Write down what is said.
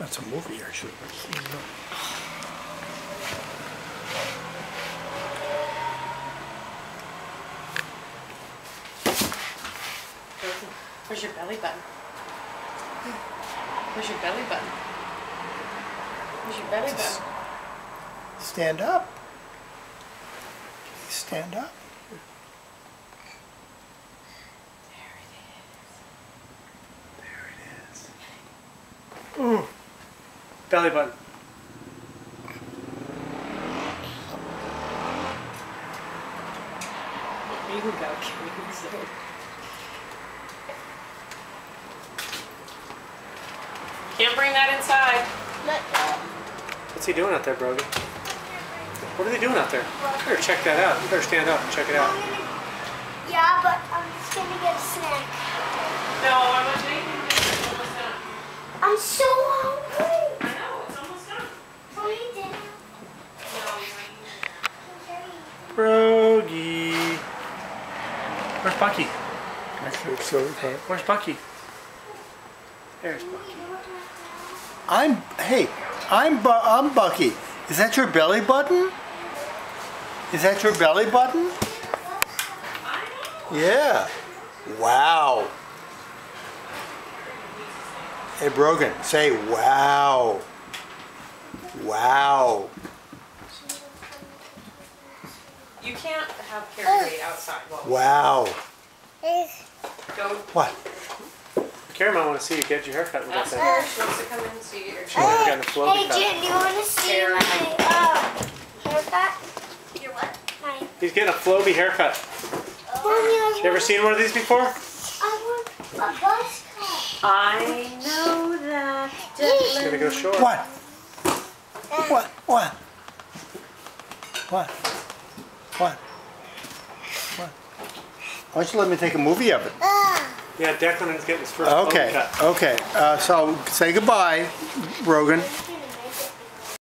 That's a movie, actually. Where's your belly button? Where's your belly button? Where's your belly button? Stand up. Stand up. There it is. There it is. Ooh. Belly button. You can go, Kinsey. Can't bring that inside. What's he doing out there, Brogan? What are they doing out there? You better check that out. You better stand up and check it out. Yeah, but I'm just gonna get a snack. No, I'm not taking this. It's almost done. I'm so hungry. I know, it's almost done. Can we eat dinner? No, Brogy. Where's Bucky? Actually, so Where's Bucky? There's Bucky. I'm Bucky. Is that your belly button? Is that your belly button? Yeah. Wow. Hey Brogan, say wow. Wow. You can't have Carrie wait outside. Wow. Go. What? Carrie might want to see you get your haircut with Ask that her. She wants to come in and see your thing. She's got a flow Hey, cut. Jen, do you want to see my haircut? Your what? My. He's getting a Floby haircut. Mommy, You ever seen one of these before? I want a buzz cut. I know that. He's gonna go short. What? What? What? What? What? What? Why don't you let me take a movie of it? Yeah, Declan is getting his first Okay, Floby cut. okay. So say goodbye, Brogan.